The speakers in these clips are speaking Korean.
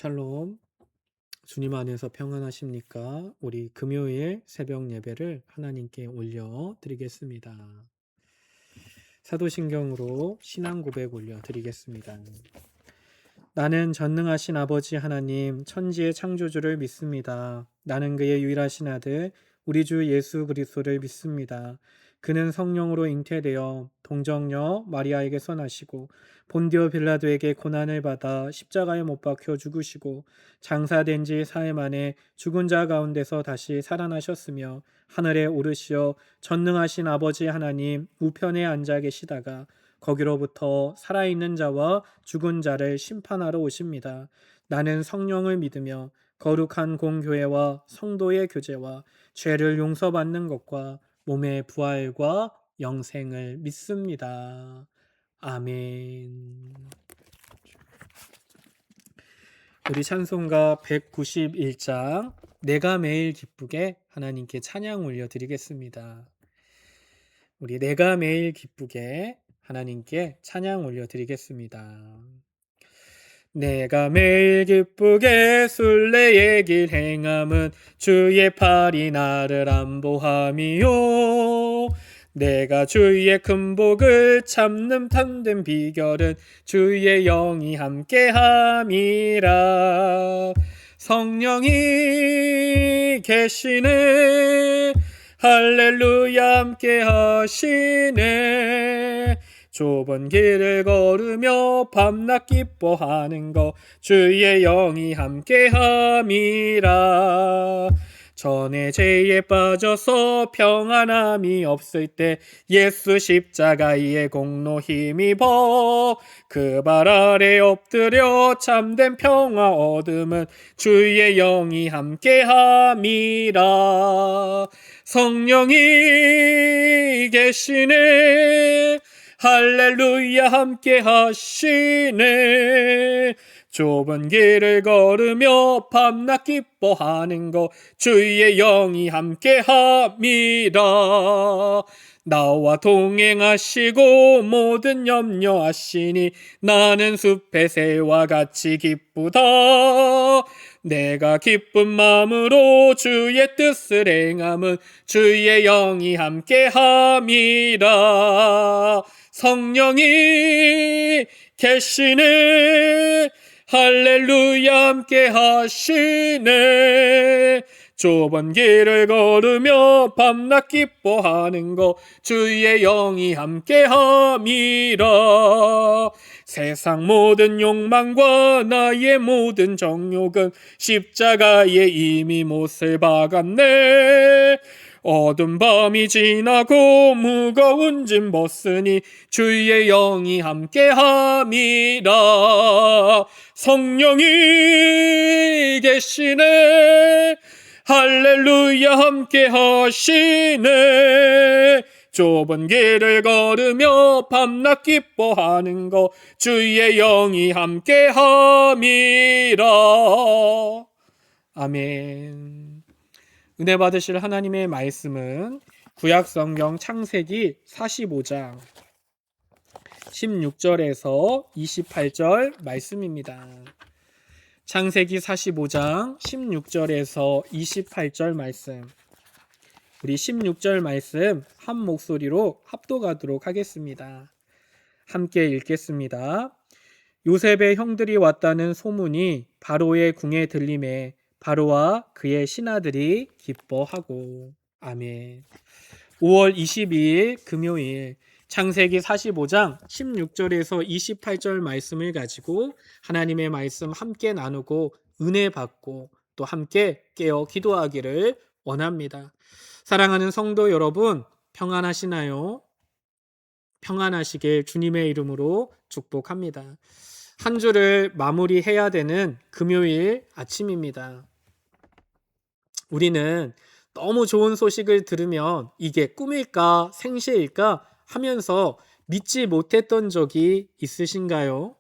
샬롬. 주님 안에서 평안하십니까? 우리 금요일 새벽 예배를 하나님께 올려 드리겠습니다. 사도신경으로 신앙 고백 올려 드리겠습니다. 나는 전능하신 아버지 하나님 천지의 창조주를 믿습니다. 나는 그의 유일하신 아들 우리 주 예수 그리스도를 믿습니다. 그는 성령으로 잉태되어 동정녀 마리아에게서 나시고 본디오 빌라도에게 고난을 받아 십자가에 못 박혀 죽으시고 장사된 지 사흘 만에 죽은 자 가운데서 다시 살아나셨으며 하늘에 오르시어 전능하신 아버지 하나님 우편에 앉아 계시다가 거기로부터 살아있는 자와 죽은 자를 심판하러 오십니다. 나는 성령을 믿으며 거룩한 공교회와 성도의 교제와 죄를 용서받는 것과 몸의 부활과 영생을 믿습니다. 아멘. 우리 찬송가 191장 내가 매일 기쁘게 하나님께 찬양 올려드리겠습니다. 우리 내가 매일 기쁘게 하나님께 찬양 올려드리겠습니다. 내가 매일 기쁘게 순례의 길 행함은 주의 팔이 나를 안보함이요. 내가 주의 큰 복을 참는 참된 비결은 주의 영이 함께함이라. 성령이 계시네. 할렐루야 함께 하시네. 좁은 길을 걸으며 밤낮 기뻐하는 것 주의 영이 함께함이라. 전에 죄에 빠져서 평안함이 없을 때 예수 십자가의 공로 힘입어 그 발 아래 엎드려 참된 평화 얻음은 주의 영이 함께함이라. 성령이 계시네. 할렐루야 함께 하시네. 좁은 길을 걸으며 밤낮 기뻐하는 것 주의 영이 함께함이라. 나와 동행하시고 모든 염려하시니 나는 숲의 새와 같이 기쁘다. 내가 기쁜 마음으로 주의 뜻을 행함은 주의 영이 함께함이라. 성령이 계시네. 할렐루야 함께 하시네. 좁은 길을 걸으며 밤낮 기뻐하는 것 주의 영이 함께함이라. 세상 모든 욕망과 나의 모든 정욕은 십자가에 이미 못을 박았네. 어두운 밤이 지나고 무거운 짐 벗으니 주의 영이 함께함이라. 성령이 계시네. 할렐루야 함께 하시네. 좁은 길을 걸으며 밤낮 기뻐하는 것 주의 영이 함께함이라. 아멘. 은혜 받으실 하나님의 말씀은 구약성경 창세기 45장 16절에서 28절 말씀입니다. 창세기 45장 16절에서 28절 말씀. 우리 16절 말씀 한 목소리로 합독하도록 하겠습니다. 함께 읽겠습니다. 요셉의 형들이 왔다는 소문이 바로의 궁에 들림에 바로와 그의 신하들이 기뻐하고. 아멘. 5월 22일 금요일 창세기 45장 16절에서 28절 말씀을 가지고 하나님의 말씀 함께 나누고 은혜 받고 또 함께 깨어 기도하기를 원합니다. 사랑하는 성도 여러분, 평안하시나요? 평안하시길 주님의 이름으로 축복합니다. 한 주를 마무리해야 되는 금요일 아침입니다. 우리는 너무 좋은 소식을 들으면 이게 꿈일까 생시일까 하면서 믿지 못했던 적이 있으신가요?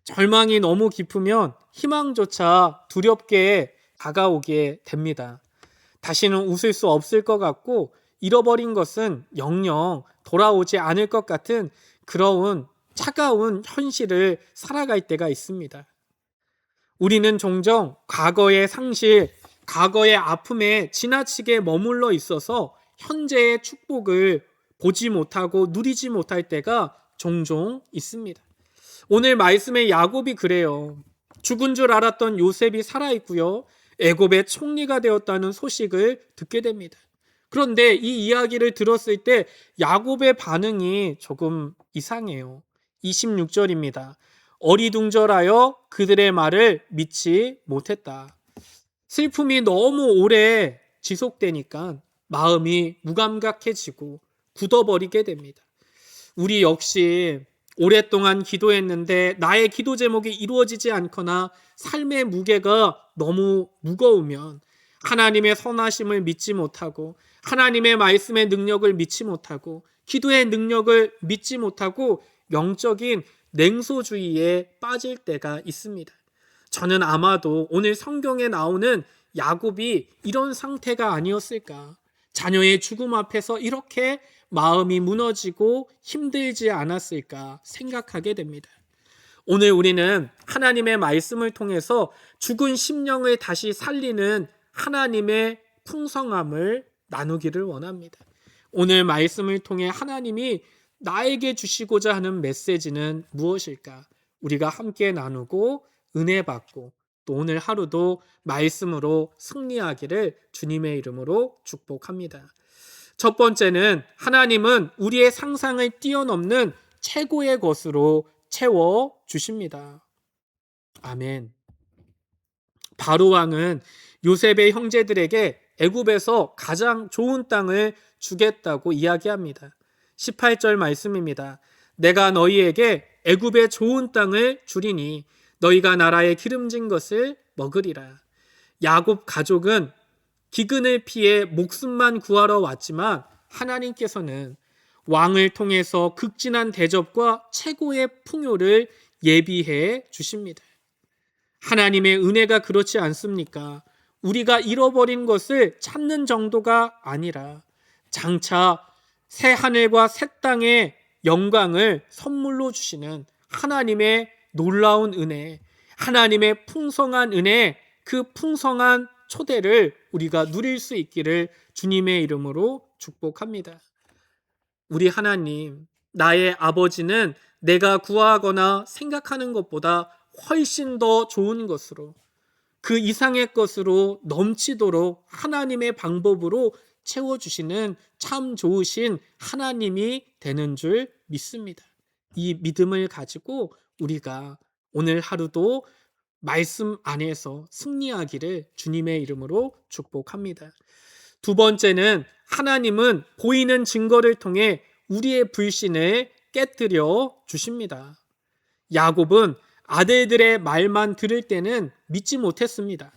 절망이 너무 깊으면 희망조차 두렵게 다가오게 됩니다. 다시는 웃을 수 없을 것 같고 잃어버린 것은 영영 돌아오지 않을 것 같은 그런 차가운 현실을 살아갈 때가 있습니다. 우리는 종종 과거의 상실, 과거의 아픔에 지나치게 머물러 있어서 현재의 축복을 보지 못하고 누리지 못할 때가 종종 있습니다. 오늘 말씀의 야곱이 그래요. 죽은 줄 알았던 요셉이 살아있고요. 애굽의 총리가 되었다는 소식을 듣게 됩니다. 그런데 이 이야기를 들었을 때 야곱의 반응이 조금 이상해요. 26절입니다. 어리둥절하여 그들의 말을 믿지 못했다. 슬픔이 너무 오래 지속되니까 마음이 무감각해지고 굳어버리게 됩니다. 우리 역시 오랫동안 기도했는데 나의 기도 제목이 이루어지지 않거나 삶의 무게가 너무 무거우면 하나님의 선하심을 믿지 못하고 하나님의 말씀의 능력을 믿지 못하고 기도의 능력을 믿지 못하고 영적인 냉소주의에 빠질 때가 있습니다. 저는 아마도 오늘 성경에 나오는 야곱이 이런 상태가 아니었을까. 자녀의 죽음 앞에서 이렇게 마음이 무너지고 힘들지 않았을까 생각하게 됩니다. 오늘 우리는 하나님의 말씀을 통해서 죽은 심령을 다시 살리는 하나님의 풍성함을 나누기를 원합니다. 오늘 말씀을 통해 하나님이 나에게 주시고자 하는 메시지는 무엇일까? 우리가 함께 나누고 은혜 받고 또 오늘 하루도 말씀으로 승리하기를 주님의 이름으로 축복합니다. 첫 번째는 하나님은 우리의 상상을 뛰어넘는 최고의 것으로 채워 주십니다. 아멘. 바로 왕은 요셉의 형제들에게 애굽에서 가장 좋은 땅을 주겠다고 이야기합니다. 18절 말씀입니다. 내가 너희에게 애굽의 좋은 땅을 주리니 너희가 나라의 기름진 것을 먹으리라. 야곱 가족은 기근을 피해 목숨만 구하러 왔지만 하나님께서는 왕을 통해서 극진한 대접과 최고의 풍요를 예비해 주십니다. 하나님의 은혜가 그렇지 않습니까? 우리가 잃어버린 것을 찾는 정도가 아니라 장차 새 하늘과 새 땅의 영광을 선물로 주시는 하나님의 놀라운 은혜, 하나님의 풍성한 은혜, 그 풍성한 초대를 우리가 누릴 수 있기를 주님의 이름으로 축복합니다. 우리 하나님, 나의 아버지는 내가 구하거나 생각하는 것보다 훨씬 더 좋은 것으로, 그 이상의 것으로 넘치도록 하나님의 방법으로 채워주시는 참 좋으신 하나님이 되는 줄 믿습니다. 이 믿음을 가지고 우리가 오늘 하루도 말씀 안에서 승리하기를 주님의 이름으로 축복합니다. 두 번째는 하나님은 보이는 증거를 통해 우리의 불신을 깨뜨려 주십니다. 야곱은 아들들의 말만 들을 때는 믿지 못했습니다.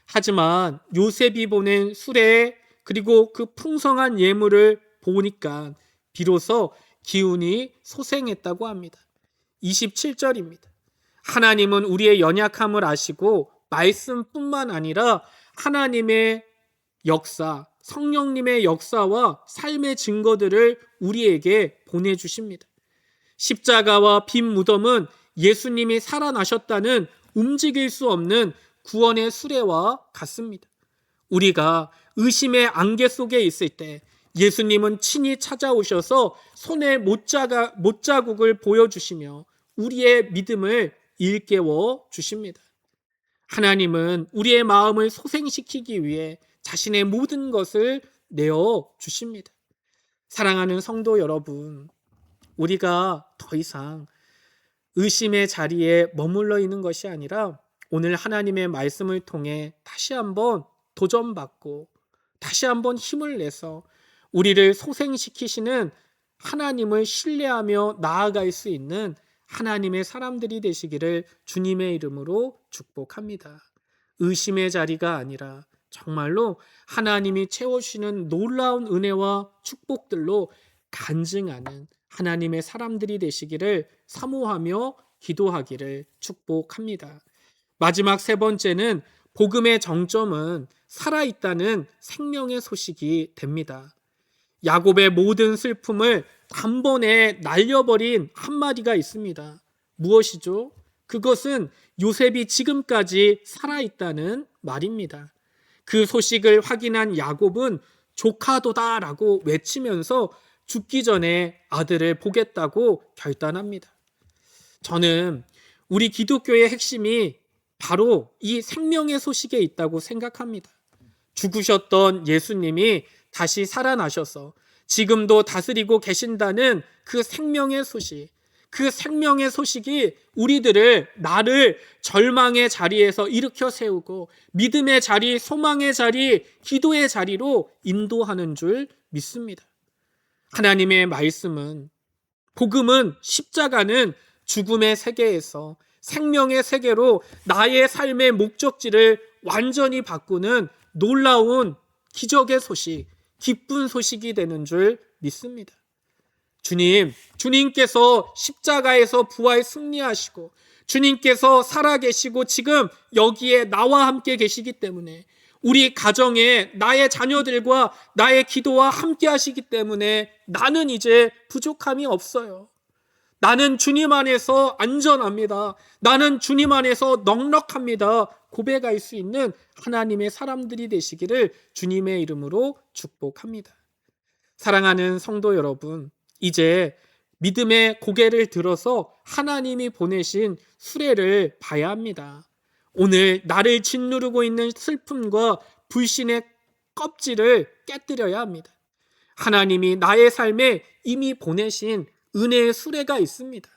하지만 요셉이 보낸 수레 그리고 그 풍성한 예물을 보니까 비로소 기운이 소생했다고 합니다. 27절입니다. 하나님은 우리의 연약함을 아시고 말씀뿐만 아니라 하나님의 역사, 성령님의 역사와 삶의 증거들을 우리에게 보내주십니다. 십자가와 빈 무덤은 예수님이 살아나셨다는 움직일 수 없는 구원의 수레와 같습니다. 우리가 의심의 안개 속에 있을 때 예수님은 친히 찾아오셔서 손에 못자국을 보여주시며 우리의 믿음을 일깨워 주십니다. 하나님은 우리의 마음을 소생시키기 위해 자신의 모든 것을 내어 주십니다. 사랑하는 성도 여러분, 우리가 더 이상 의심의 자리에 머물러 있는 것이 아니라 오늘 하나님의 말씀을 통해 다시 한번 도전받고 다시 한번 힘을 내서 우리를 소생시키시는 하나님을 신뢰하며 나아갈 수 있는 하나님의 사람들이 되시기를 주님의 이름으로 축복합니다. 의심의 자리가 아니라 정말로 하나님이 채워주시는 놀라운 은혜와 축복들로 간증하는 하나님의 사람들이 되시기를 사모하며 기도하기를 축복합니다. 마지막 세 번째는 복음의 정점은 살아있다는 생명의 소식이 됩니다. 야곱의 모든 슬픔을 단번에 날려버린 한마디가 있습니다. 무엇이죠? 그것은 요셉이 지금까지 살아있다는 말입니다. 그 소식을 확인한 야곱은 조카도다라고 외치면서 죽기 전에 아들을 보겠다고 결단합니다. 저는 우리 기독교의 핵심이 바로 이 생명의 소식에 있다고 생각합니다. 죽으셨던 예수님이 다시 살아나셔서 지금도 다스리고 계신다는 그 생명의 소식, 그 생명의 소식이 나를 절망의 자리에서 일으켜 세우고 믿음의 자리, 소망의 자리, 기도의 자리로 인도하는 줄 믿습니다. 하나님의 말씀은, 복음은, 십자가는 죽음의 세계에서 생명의 세계로 나의 삶의 목적지를 완전히 바꾸는 놀라운 기적의 소식, 기쁜 소식이 되는 줄 믿습니다. 주님께서 십자가에서 부활 승리하시고 주님께서 살아계시고 지금 여기에 나와 함께 계시기 때문에, 우리 가정에 나의 자녀들과 나의 기도와 함께 하시기 때문에 나는 이제 부족함이 없어요. 나는 주님 안에서 안전합니다. 나는 주님 안에서 넉넉합니다. 고백할 수 있는 하나님의 사람들이 되시기를 주님의 이름으로 축복합니다. 사랑하는 성도 여러분, 이제 믿음의 고개를 들어서 하나님이 보내신 수레를 봐야 합니다. 오늘 나를 짓누르고 있는 슬픔과 불신의 껍질을 깨뜨려야 합니다. 하나님이 나의 삶에 이미 보내신 은혜의 수레가 있습니다.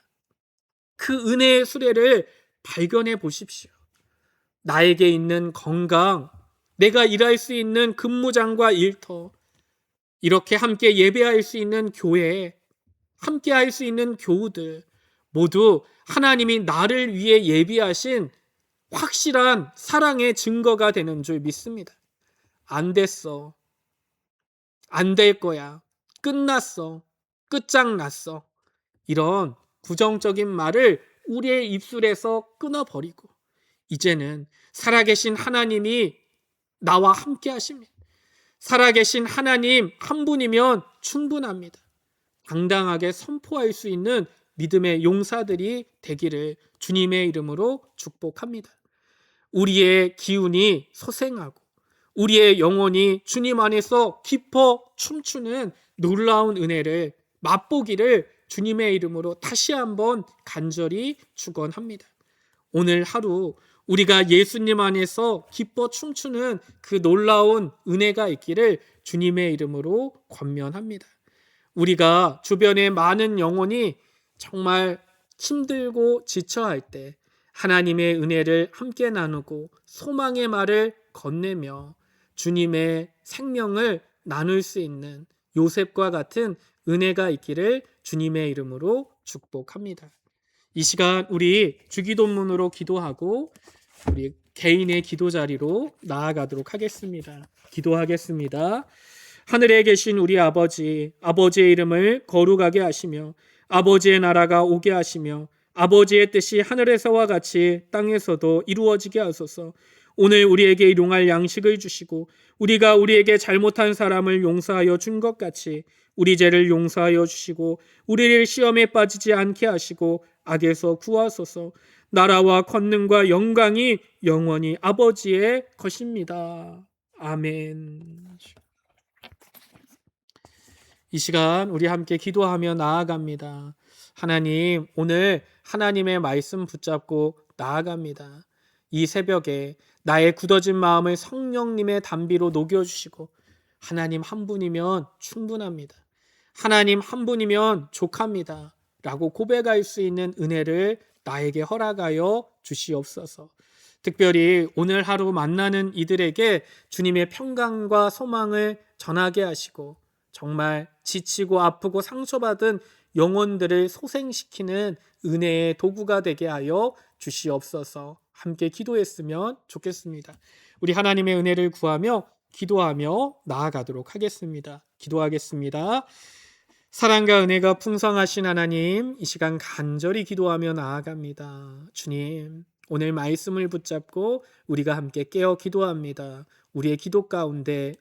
그 은혜의 수레를 발견해 보십시오. 나에게 있는 건강, 내가 일할 수 있는 근무장과 일터, 이렇게 함께 예배할 수 있는 교회, 함께 할 수 있는 교우들, 모두 하나님이 나를 위해 예비하신 확실한 사랑의 증거가 되는 줄 믿습니다. 안 됐어. 안 될 거야. 끝났어. 끝장났어. 이런 부정적인 말을 우리의 입술에서 끊어버리고 이제는 살아계신 하나님이 나와 함께 하십니다. 살아계신 하나님 한 분이면 충분합니다. 당당하게 선포할 수 있는 믿음의 용사들이 되기를 주님의 이름으로 축복합니다. 우리의 기운이 소생하고 우리의 영혼이 주님 안에서 기뻐 춤추는 놀라운 은혜를 맛보기를 주님의 이름으로 다시 한번 간절히 축원합니다. 오늘 하루 우리가 예수님 안에서 기뻐 춤추는 그 놀라운 은혜가 있기를 주님의 이름으로 권면합니다. 우리가 주변에 많은 영혼이 정말 힘들고 지쳐할 때 하나님의 은혜를 함께 나누고 소망의 말을 건네며 주님의 생명을 나눌 수 있는 요셉과 같은 은혜가 있기를 주님의 이름으로 축복합니다. 이 시간 우리 주기도문으로 기도하고 우리 개인의 기도 자리로 나아가도록 하겠습니다. 기도하겠습니다. 하늘에 계신 우리 아버지, 아버지의 이름을 거룩하게 하시며 아버지의 나라가 오게 하시며 아버지의 뜻이 하늘에서와 같이 땅에서도 이루어지게 하소서. 오늘 우리에게 일용할 양식을 주시고 우리가 우리에게 잘못한 사람을 용서하여 준 것 같이 우리 죄를 용서하여 주시고 우리를 시험에 빠지지 않게 하시고 악에서 구하소서. 나라와 권능과 영광이 영원히 아버지의 것입니다. 아멘. 이 시간 우리 함께 기도하며 나아갑니다. 하나님, 오늘 하나님의 말씀 붙잡고 나아갑니다. 이 새벽에 나의 굳어진 마음을 성령님의 단비로 녹여주시고 하나님 한 분이면 충분합니다. 하나님 한 분이면 족합니다. 라고 고백할 수 있는 은혜를 나에게 허락하여 주시옵소서. 특별히 오늘 하루 만나는 이들에게 주님의 평강과 소망을 전하게 하시고 정말 지치고 아프고 상처받은 영혼들을 소생시키는 은혜의 도구가 되게 하여 주시옵소서. 함께 기도했으면 좋겠습니다. 우리 하나님의 은혜를 구하며 기도하며 나아가도록 하겠습니다. 기도하겠습니다. 사랑과 은혜가 풍성하신 하나님, 이 시간 간절히 기도하며 나아갑니다. 주님, 오늘 말씀을 붙잡고 우리가 함께 깨어 기도합니다. 우리의 기도 가운데